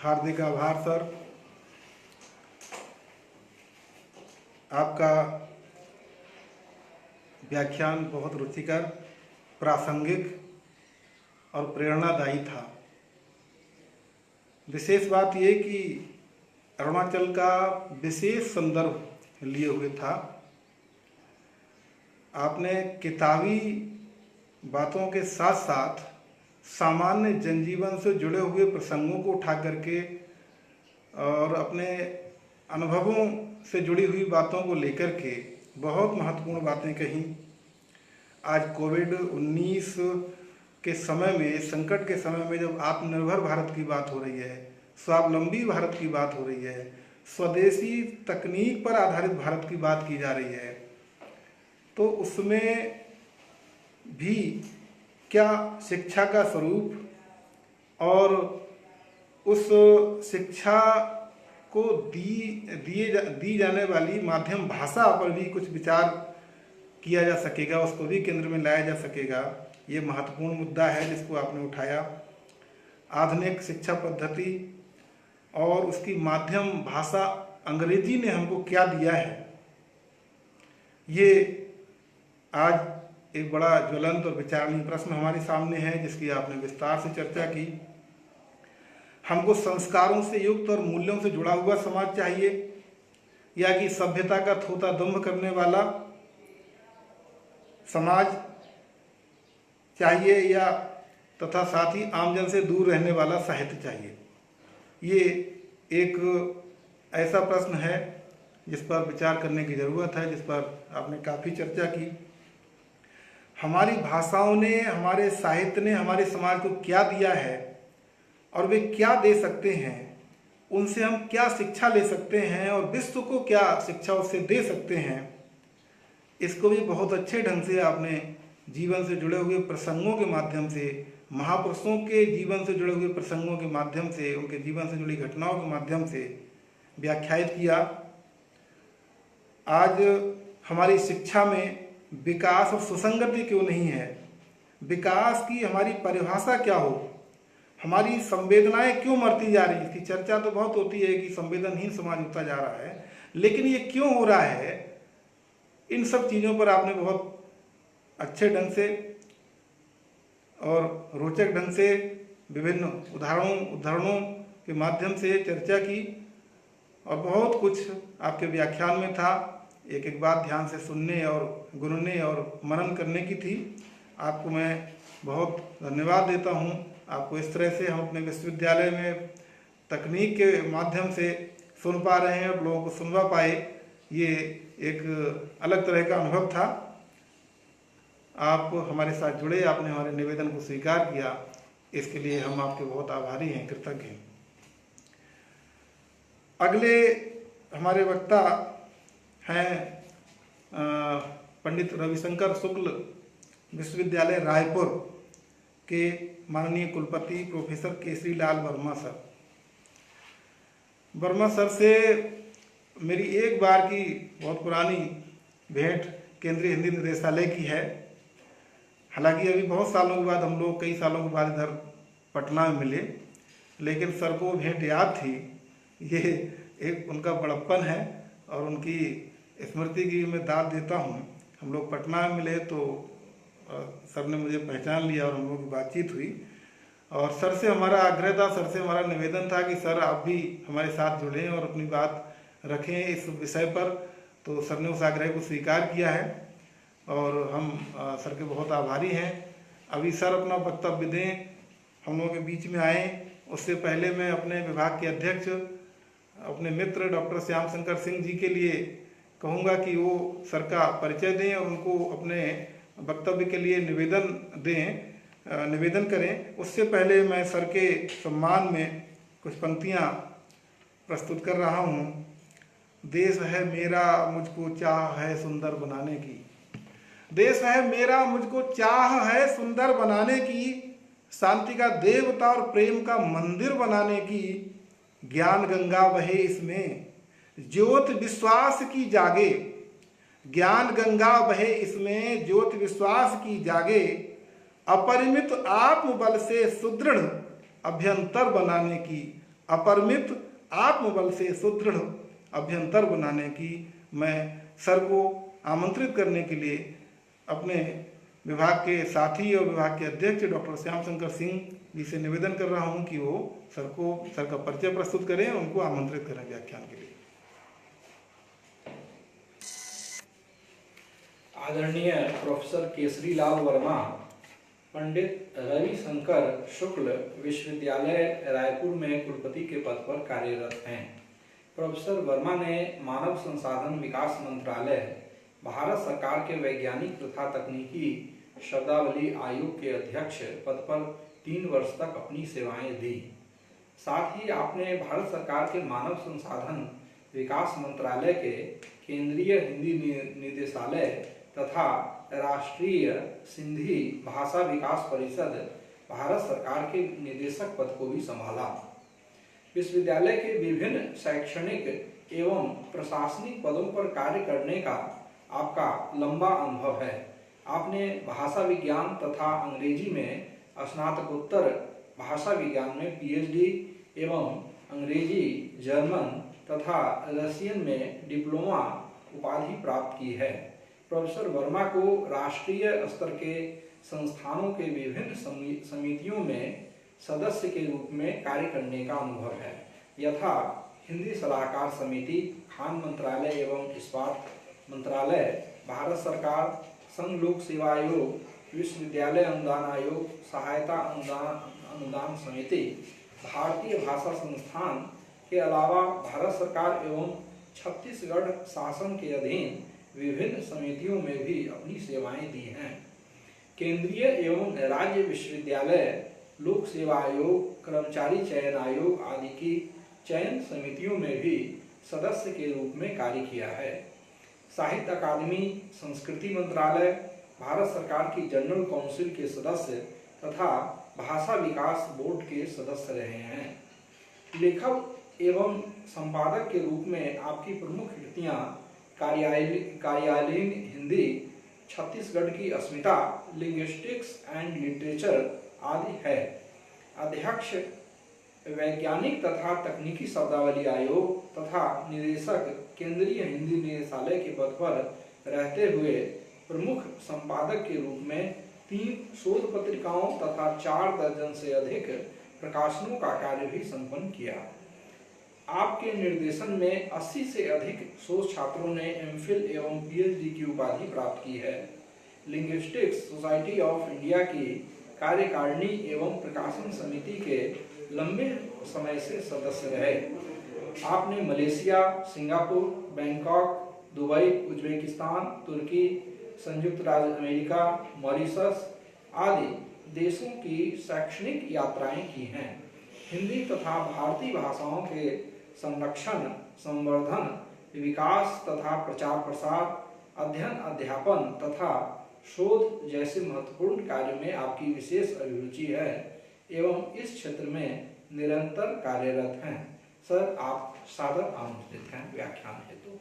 हार्दिक आभार सर। आपका व्याख्यान बहुत रुचिकर, प्रासंगिक और प्रेरणादायी था। विशेष बात यह कि अरुणाचल का विशेष संदर्भ लिए हुए था। आपने किताबी बातों के साथ साथ सामान्य जनजीवन से जुड़े हुए प्रसंगों को उठा करके और अपने अनुभवों से जुड़ी हुई बातों को लेकर के बहुत महत्वपूर्ण बातें कही। आज कोविड-19 के समय में, संकट के समय में, जब आत्मनिर्भर भारत की बात हो रही है, स्वावलंबी भारत की बात हो रही है, स्वदेशी तकनीक पर आधारित भारत की बात की जा रही है, तो उसमें भी क्या शिक्षा का स्वरूप और उस शिक्षा को दी जाने वाली माध्यम भाषा पर भी कुछ विचार किया जा सकेगा, उसको भी केंद्र में लाया जा सकेगा। ये महत्वपूर्ण मुद्दा है जिसको आपने उठाया। आधुनिक शिक्षा पद्धति और उसकी माध्यम भाषा अंग्रेजी ने हमको क्या दिया है, ये आज एक बड़ा ज्वलंत और विचारणीय प्रश्न हमारे सामने है, जिसकी आपने विस्तार से चर्चा की। हमको संस्कारों से युक्त और मूल्यों से जुड़ा हुआ समाज चाहिए, या कि सभ्यता का थोथा दम्भ करने वाला समाज चाहिए, या तथा साथ ही आमजन से दूर रहने वाला साहित्य चाहिए। ये एक ऐसा प्रश्न है जिस पर विचार करने की ज़रूरत है, जिस पर आपने काफ़ी चर्चा की। हमारी भाषाओं ने, हमारे साहित्य ने हमारे समाज को क्या दिया है और वे क्या दे सकते हैं, उनसे हम क्या शिक्षा ले सकते हैं और विश्व को क्या शिक्षा उससे दे सकते हैं, इसको भी बहुत अच्छे ढंग से आपने जीवन से जुड़े हुए प्रसंगों के माध्यम से, महापुरुषों के जीवन से जुड़े हुए प्रसंगों के माध्यम से, उनके जीवन से जुड़ी घटनाओं के माध्यम से व्याख्यायित किया। आज हमारी शिक्षा में विकास और सुसंगति क्यों नहीं है, विकास की हमारी परिभाषा क्या हो, हमारी संवेदनाएं क्यों मरती जा रही है। इसकी चर्चा तो बहुत होती है कि संवेदनहीन समाज होता जा रहा है, लेकिन ये क्यों हो रहा है, इन सब चीज़ों पर आपने बहुत अच्छे ढंग से और रोचक ढंग से विभिन्न उदाहरणों के माध्यम से चर्चा की, और बहुत कुछ आपके व्याख्यान में था। एक एक बात ध्यान से सुनने और गुनने और मनन करने की थी। आपको मैं बहुत धन्यवाद देता हूँ। आपको इस तरह से हम अपने विश्वविद्यालय में तकनीक के माध्यम से सुन पा रहे हैं और लोगों को सुनवा पाए, ये एक अलग तरह का अनुभव था। आप हमारे साथ जुड़े, आपने हमारे निवेदन को स्वीकार किया, इसके लिए हम आपके बहुत आभारी हैं, कृतज्ञ हैं। अगले हमारे वक्ता हैं पंडित रविशंकर शुक्ल, विश्वविद्यालय रायपुर के माननीय कुलपति professor Kesari Lal Verma sir. Verma sir से मेरी एक बार की बहुत पुरानी भेंट केंद्रीय हिंदी निदेशालय की है। हालांकि अभी बहुत सालों के बाद हम लोग, कई सालों के बाद इधर पटना में मिले, लेकिन सर को भेंट याद थी। ये एक उनका बड़प्पन है और उनकी स्मृति की मैं दाद देता हूँ। हम लोग पटना में मिले तो सर ने मुझे पहचान लिया और हम लोग की बातचीत हुई, और सर से हमारा आग्रह था, सर से हमारा निवेदन था कि सर आप भी हमारे साथ जुड़ें और अपनी बात रखें इस विषय पर। तो सर ने उस आग्रह को स्वीकार किया है और हम सर के बहुत आभारी हैं। अभी सर अपना वक्तव्य दें, हम लोगों के बीच में आए, उससे पहले मैं अपने विभाग के अध्यक्ष, अपने मित्र डॉक्टर श्याम शंकर सिंह जी के लिए कहूँगा कि वो सर का परिचय दें और उनको अपने वक्तव्य के लिए निवेदन करें। उससे पहले मैं सर के सम्मान में कुछ पंक्तियाँ प्रस्तुत कर रहा हूँ। देश है मेरा, मुझको चाह है सुंदर बनाने की। देश है मेरा, मुझको चाह है सुंदर बनाने की, शांति का देवता और प्रेम का मंदिर बनाने की। ज्ञान गंगा बहे इसमें, ज्योत विश्वास की जागे। ज्ञान गंगा बहे इसमें, ज्योत विश्वास की जागे। अपरिमित आत्मबल से सुदृढ़ अभ्यंतर बनाने की। अपरिमित आत्मबल से सुदृढ़ अभ्यंतर बनाने की मैं सर को आमंत्रित करने के लिए अपने विभाग के साथी और विभाग के अध्यक्ष डॉक्टर श्याम शंकर सिंह जी से निवेदन कर रहा हूं कि वो सर का परिचय प्रस्तुत करें और उनको आमंत्रित करें व्याख्यान के लिए। आदरणीय प्रोफेसर केसरीलाल वर्मा पंडित रविशंकर शुक्ल विश्वविद्यालय रायपुर में कुलपति के पद पर कार्यरत हैं। प्रोफेसर वर्मा ने मानव संसाधन विकास मंत्रालय, भारत सरकार के वैज्ञानिक तथा तकनीकी शब्दावली आयोग के अध्यक्ष पद पर 3 वर्ष तक अपनी सेवाएं दी। साथ ही आपने भारत सरकार के मानव संसाधन विकास मंत्रालय के केंद्रीय हिंदी निदेशालय तथा राष्ट्रीय सिंधी भाषा विकास परिषद भारत सरकार के निदेशक पद को भी संभाला। विश्वविद्यालय के विभिन्न शैक्षणिक एवं प्रशासनिक पदों पर कार्य करने का आपका लंबा अनुभव है। आपने भाषा विज्ञान तथा अंग्रेजी में स्नातकोत्तर, भाषा विज्ञान में पीएचडी एवं अंग्रेजी, जर्मन तथा रशियन में डिप्लोमा उपाधि प्राप्त की है। प्रोफेसर वर्मा को राष्ट्रीय स्तर के संस्थानों के विभिन्न समितियों में सदस्य के रूप में कार्य करने का अनुभव है, यथा हिंदी सलाहकार समिति, खान मंत्रालय एवं इस्पात मंत्रालय, भारत सरकार, संघ लोक सेवा आयोग, विश्वविद्यालय अनुदान आयोग, सहायता अनुदान समिति, भारतीय भाषा संस्थान के अलावा भारत सरकार एवं छत्तीसगढ़ शासन के अधीन विभिन्न समितियों में भी अपनी सेवाएं दी हैं। केंद्रीय एवं राज्य विश्वविद्यालय, लोक सेवा आयोग, कर्मचारी चयन आयोग आदि की चयन समितियों में भी सदस्य के रूप में कार्य किया है। साहित्य अकादमी, संस्कृति मंत्रालय, भारत सरकार की जनरल काउंसिल के सदस्य तथा भाषा विकास बोर्ड के सदस्य रहे हैं। लेखक एवं संपादक के रूप में आपकी प्रमुख कृतियां कार्यालयीन हिंदी, छत्तीसगढ़ की अस्मिता, लिंग्विस्टिक्स एंड लिटरेचर आदि है। अध्यक्ष वैज्ञानिक तथा तकनीकी शब्दावली आयोग तथा निदेशक केंद्रीय हिंदी निदेशालय के पद पर रहते हुए प्रमुख संपादक के रूप में 3 शोध पत्रिकाओं तथा 4 दर्जन से अधिक प्रकाशनों का कार्य भी संपन्न किया। आपके निर्देशन में 80 से अधिक शोध छात्रों ने एमफिल एवं पीएचडी की उपाधि प्राप्त की है। लिंग्विस्टिक्स सोसाइटी ऑफ इंडिया की कार्यकारिणी एवं प्रकाशन समिति के लंबे समय से सदस्य रहे। आपने Malaysia, Singapore, Bangkok, Dubai, Uzbekistan, तुर्की, संयुक्त राज्य अमेरिका, मॉरिशस आदि देशों की शैक्षणिक यात्राएं की हैं। हिंदी तथा भारतीय भाषाओं के संरक्षण, संवर्धन, विकास तथा प्रचार प्रसार, अध्ययन अध्यापन तथा शोध जैसे महत्वपूर्ण कार्य में आपकी विशेष अभिरुचि है एवं इस क्षेत्र में निरंतर कार्यरत हैं। सर, आप सादर आमंत्रित हैं व्याख्यान हेतु।